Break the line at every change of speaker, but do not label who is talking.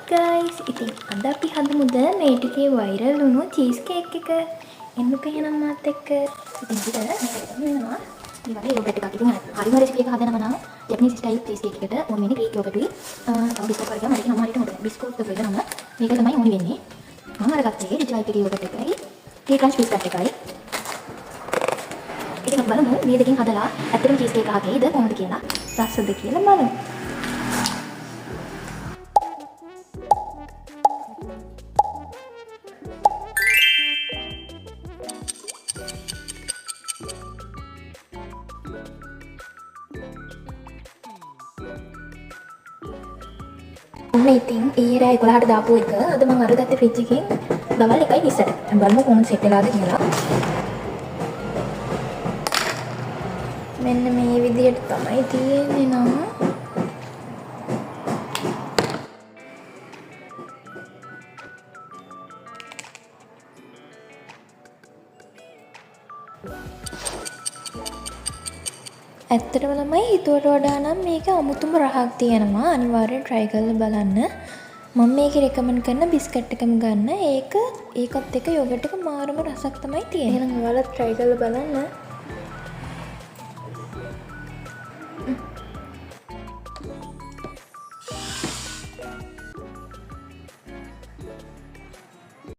guys, ඉතින් අද අපි හදමුද මේ ටිකේ වයිරල් වුණු චීස් කේක් එක. එන්නක එහෙනම් මාත් එක්ක. ඉතින් විතර මේක වෙනවා. මේ වගේ යෝගට් එකක්. ඉතින් හරිම රෙසිපි එකක් හදනවා නම් ජපනීස් ස්ටයිල් චීස් කේක් එකට ඕන වෙන්නේ ග්‍රීක් යෝගට්ුයි. තව බිස්කට් වර්ගයක් මම හිතනවා හරියට හොඳයි. බිස්කට් වර්ග නම් මේක තමයි ඕනි වෙන්නේ. මම අරගත්තේ රිච් වයිට් යෝගට් එකයි. ටී ක්‍රන්ච් බිස්කට් එකයි. ඉතින් අපි බලමු මේ දෙකෙන් හදලා ඇත්තටම චීස් කේක් එකක් හේද කොහොමද කියලා. රසද කියලා බලමු. ඉතින් ඊයේ රෑ 11ට දාපු එක අද මම අරගත්තේ ෆ්‍රිජ් එකෙන් දවල් 1:20ට. දැන් බලමු කොහොමද සෙට් වෙලාද කියලා. මෙන්න මේ විදිහට තමයි තියෙන්නේ නම. ඇත්තටම ළමයි හිතුවට වඩා නම් මේක අමුතුම රහක් තියෙනවා. අනිවාර්යෙන් try කරලා බලන්න. මම මේකේ recommend කරන බිස්කට් එකම ගන්න. ඒකත් එක්ක යෝගට් එක මාරම රසක් තමයි තියෙන්නේ. එහෙනම් ඔයාලත් try කරලා බලන්න.